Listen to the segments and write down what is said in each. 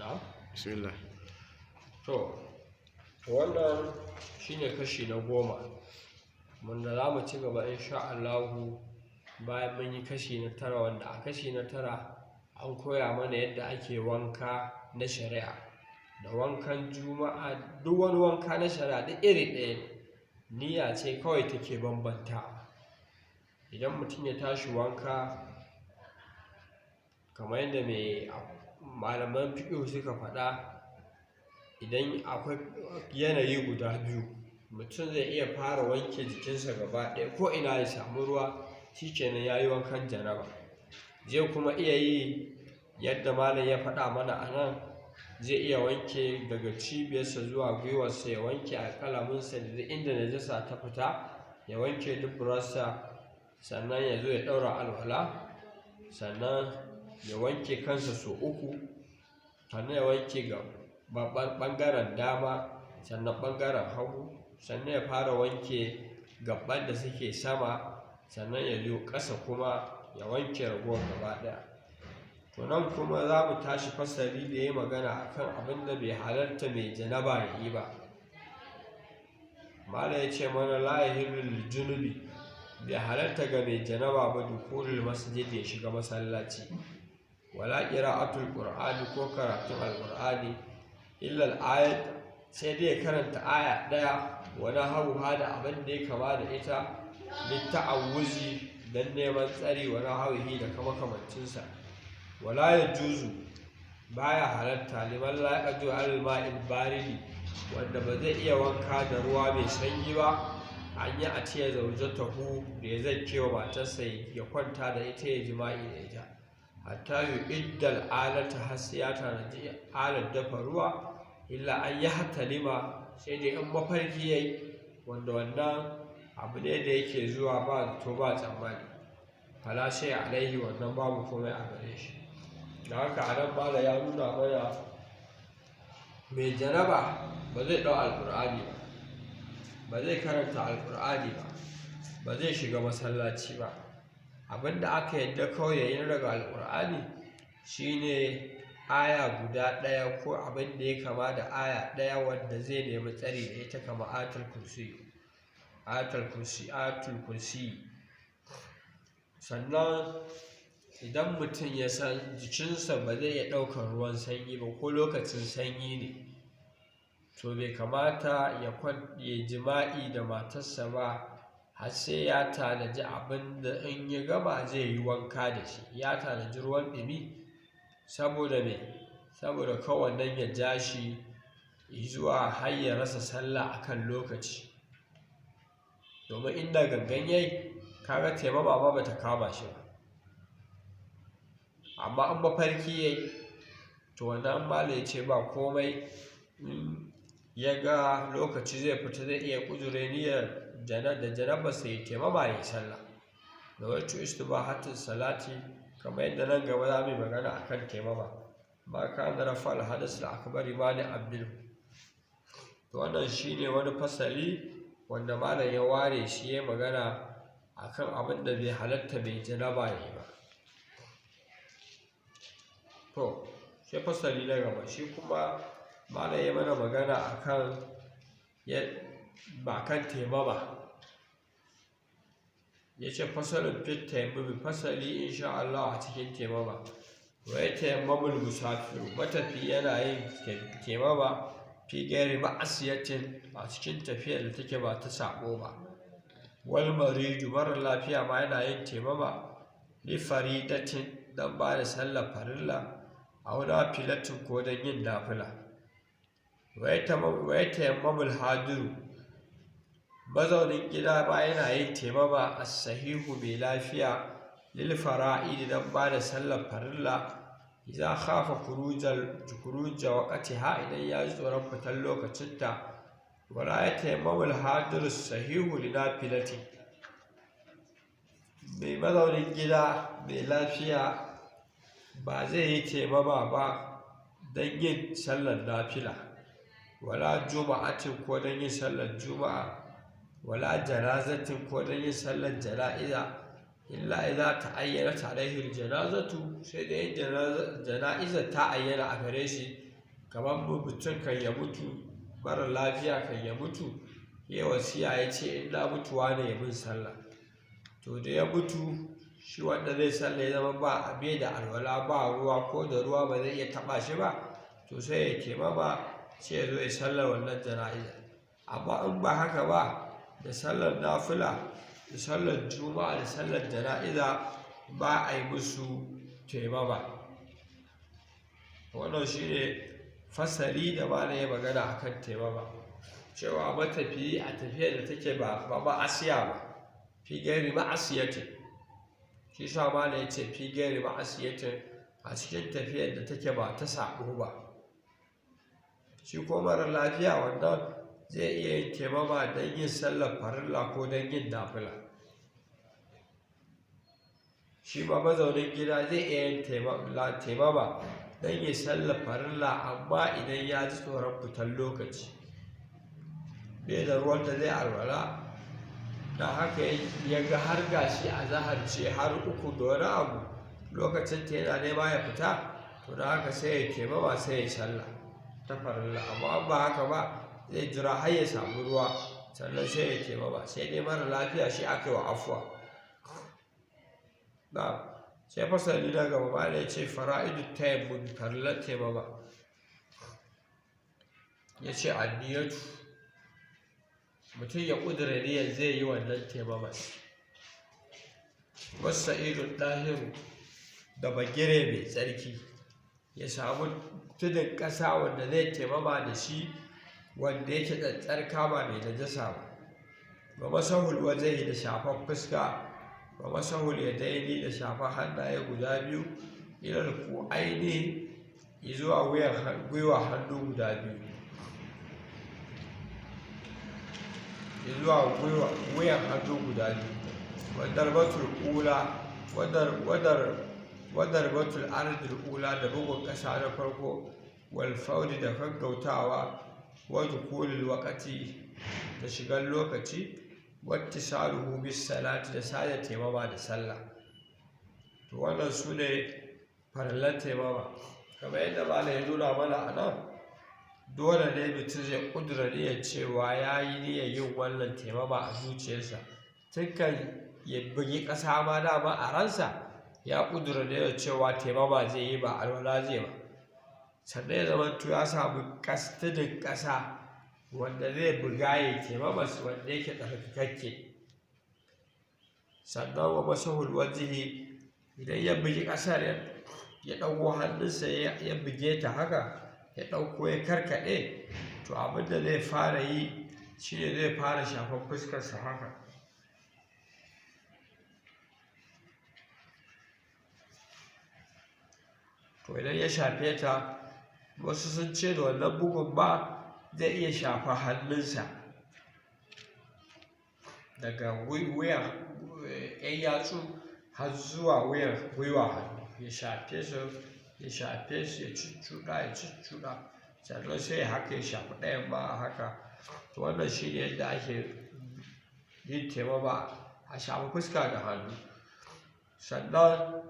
na? Bismillah. To, wannan shine kashi na 10 wanda za mu ci gaba insha Allahu bayan mun yi kashi na 9, wanda a kashi na 9 an koya mana yadda ake wanka na shari'a da wankan juma'a. Duk wani wanka na shari'a duk iri ɗaya ne, niyya ce kawai take bambanta. Idan mutum ya tashi wanka, kamar yadda malaman fiqh suka faɗa, idan akwai yanayi guda biyu, mutum zai iya fara wanke jikinsa gaba ɗaya ko ina ya samu ruwa, shikenan ya yi wankan janaba. Zai kuma iya yi yadda malam ya faɗa mana a nan, zai iya wanke daga cibiyarsa zuwa gwiwarsa, ya wanke alƙalaminsa da inda najasa ta fita, ya wanke duburarsa, sannan ya zo ya ɗaura alwala, sannan ya wanke kansa sau 3, sannan ya wanke ɓangaren dama, sannan ɓangaren hagu, sannan ya fara wanke gaban da suke sama, sannan ya zo ƙasa kuma ya wanke ragowar gaba ɗaya. To nan kuma za mu tashi fasali da ya magana akan abin da bai halarta mai janaba ya yi ba. Malam ya ce mana la yahillu lil junubi, bai halarta ga mai janaba ba dukulul masjid, ya shiga masallaci, wala qira'atul qur'ani, ko karatun alqur'ani, illa al-ayat, sai dai ya karanta aya ɗaya, wani hauha da abin da ya kama da ita, litta'awuzi, dan neman tsari, wani hauhi da makamancinsa. Wala yajuzu, baya halarta liman la yaqdu al-ma'il baridi, wanda ba zai iya wanka da ruwa mai sanyi ba, an yi a ce zaujatahu, da ya zai kewa matarsa ya kwanta da ita, ya jima'i da ita, hatta yu'iddal alata, har sai ya tanaji alar dafa ruwa, illa an yi hatalima, sai dai in mafarki yayi, wanda wannan abu ne da yake zuwa ba zato ba tsammani, fala shay alaihi, wannan babu komai a gare shi. Da haka a nan bala ya nuna mana mai janaba ba zai ɗau alƙur'ani ba, ba zai karanta alƙur'ani ba, ba zai shiga masallaci ba. Abinda aka yadda kawai ya yi daga alƙur'ani shine aya guda ɗaya, ko abin da ya kama da aya ɗaya, wanda zai nemi tsari da ita, kama ayatul kursi. Sannan idan mutum ya san jikinsa ba zai iya ɗaukar ruwan sanyi ba, ko lokacin sanyi ne, to bai kamata ya jima'i da matarsa ba, har sai ya tanaji abin da in ya gama zai yi wanka da shi, ya tanaji ruwan ɗumi. Saboda kawai nan ya ja shi zuwa har ya rasa sallah akan lokaci, domin inda gangan yayi, kaga taimama ma bata kama shi ba. Amma an mafarki yayi, to wannan malam ya ce ba komai, ya ga lokaci zai fita, zai iya kudure niyyar da janaba, sai taimama ya yi sallah. Da wacce istibahatin salati, kamar yadda nan gaba za mu yi magana akan taimama, ma kana rafa'al hadas al-akbari mani abdul. To wannan shine wani fasali wanda malam ya ware shi, ya magana akan abin da bai halatta mai janaba ya yi ba. To sai fasali na gaba, shi kuma malam ya mana magana akan taimama. Ya ce fasalin fit taimami, fasali insha Allah a cikin taimama. Wa ya taimamul musafiru, matafi yana yin taimama fi gairi ma'asiyatin, a cikin tafiyar da take ba ta sabo ba. Wal maridu, marar lafiya ma yana yin taimama li faridatin, dan ba da sallar farilla, a wani filatin, ko don yin nafila. Wa ya taimamul hadiru, mazaunin gida ma yana yin taimama as-sahihu, mai lafiya, lil fara'id, dan ba da sallar farilla, idan khafa khuruja waqtiha, idan ya ji tsoron fitar lokacinta. Wala ya taimamul hadiru sahihu li nafilati, mai mazaunin gida mai lafiya ba zai yi taimama ba don yin sallar nafila, wala juma'atin, ko don yin sallar juma'a, wala janazatin, ko don yin sallar jana'iza, illa idza ta'ayyanat alaihi janazatu, sai da yin jana'izar ta ayyana a gare shi, kamar mutum kan ya mutu, mara lafiya kan ya mutu, ya wasiya ya ce in na mutuwa ne ya bin sallah. To da ya mutu shi wanda zai sallah ya zama ba abe da alwala, ba ruwa, ko da ruwa ba zai iya taɓa shi ba, to sai ya taimama sai ya zo ya sallar wannan jana'iza. Amma in ba haka ba, da sallar nafila, da sallar juma'a, da sallar jana'iza ba a yi musu taimama. Wannan shi ne fasali da malam ya magana a kan taimama, cewa matafiyi a tafiyar da take ba ma'asiya ba, fi gairi ma'asiyatin. Shi sa malam ya ce fi gairi ma'asiyatin, a cikin tafiyar da take ba ta saɓo ba. Shi ko mara lafiya wannan zai iya yin taimama don yin sallar farilla ko don yin nafila. Shi ma mazaunin gida zai iya yin taimama don yin sallar farilla, amma idan ya ji tsoron fitar lokaci, bai da ruwan da zai alwala, da haka ya ga har gashi a zahar ce har 3 da wani abu, lokacin ta yana nema ya fita, to da haka sai ya taimama sai ya sallah ta farilla. Amma ba haka ba, zai jira har ya samu ruwa sannan sai ya taimama. Sai dai mara lafiya shi aka yi wa afuwa. Sai fasali na gaba malam ya ce fara'idu tayammum, farillan taimama. Ya ce anniyatu, mutum ya ƙudura niyyar zai yi wannan taimama. Wasa'idun ɗahiru, da bagire mai tsarki, ya samu tudun ƙasa wanda zai taimama da shi, wanda yake tsarka ba mai najasa ba. Wa masahul wajhi, da shafan fuska, wa masahul yadaini, da shafan hannaye guda biyu, ilal ku'aini, zuwa gwiwa hannu guda biyu, zuwa wuyan hannu guda biyu. Wadar batul ardil ula, da bugun ƙasa na farko, wal faudi, da gaggautawa, wa dukulil waqti, da shigar lokaci, wattisaluhu bis salati, da sada taimama da sallah. To wannan su ne farallan taimama. Kamar yadda malam ya nuna mana a nan, dole ne mutum zai ƙudura niyyar cewa ya yi niyyar yin wannan taimama a zuciyarsa, tun ya bugi ƙasa ma dama a ransa ya ƙudura niyyar cewa taimama zai yi, ba alwala zai ba. Sannan ya zama ya samu tudun ƙasa wanda zai buga ya taimama su, wanda yake tsarkakakke. Sannan wa masahul wajhi, idan ya bugi ƙasar ya ɗauko hannunsa ya buge ta haka, ya ɗauko ya karkaɗe, to abin da zai fara yi shi ne zai fara shafan fuskarsa haka. To idan ya shafe ta, wasu sun ce da wannan bugun ba zai iya shafa hannunsa daga wuyan ‘yan yatsu har zuwa wuyan gwiwa hannu, ya shafe su ya cuccuɗa, sannan sai ya haka ya shafi ɗayan ma a haka. To wannan shi ne yadda ake yin taimama, a shafi fuska da hannu. Sannan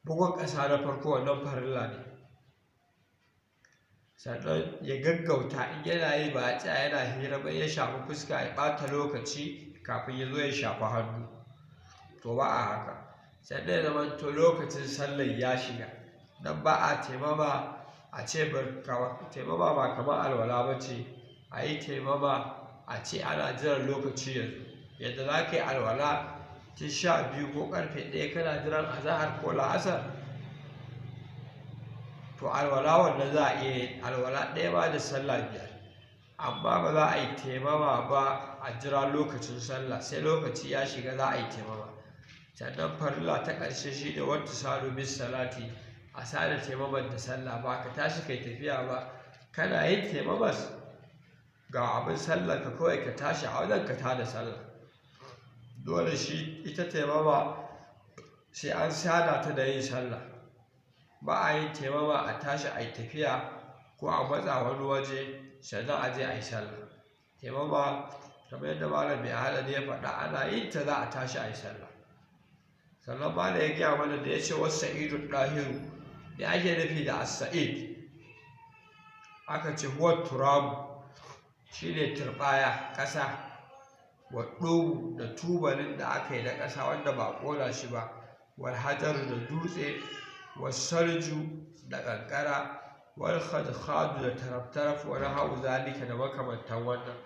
bugun ƙasa na farko wannan farilla ne. Sannan ya gaggauta, in yana yi ba a tsaya yana hira ba, ya shafi fuska ya ɓata lokaci kafin ya zo ya shafi hannu, to ba a haka. Sannan ya zama to lokacin sallar ya shiga, nan ba a taimama a ce taimama ba kamar alwala ba ce, a yi taimama a ce ana jiran lokaci yanzu. Yadda za ka yi alwala tun 12 ko ƙarfe 1 kana jiran azahar ko la'asar, to alwala wannan za a iya yin alwala ɗaya ba da sallah 5, amma ba za a yi taimama ba a jira lokacin sallah, sai lokaci ya shiga za a yi taimama. Sannan farilla ta ƙarshe shi ne wattisalu bis salati, a sada taimaman da sallah. Ba ka tashi kai tafiya ba, kana yin taimamas ga abin sallah ka kawai ka tashi a wajen ka tada sallah. Dole shi ita taimama sai an sada ta da yin sallah. Ba a yin taimama a tashi a yi tafiya ko a matsa wani waje sannan a je a yi sallah. Taimama kamar yadda malam mai ahalari ya faɗa, ana yin ta za a tashi a yi sallah. Sannan malam ya gaya mana da ya ce wasa'idun ɗahiru, da ake nufi da as-sa'id aka ce huwa turabu shine turbaya ƙasa, wa ɗobu da tubalin da aka yi na ƙasa wanda ba a ƙona shi ba, wal hajar da dutse, wal salju da ƙanƙara, wal khadkhadu da taraf-taraf, wani hau zalika da makamantan wannan.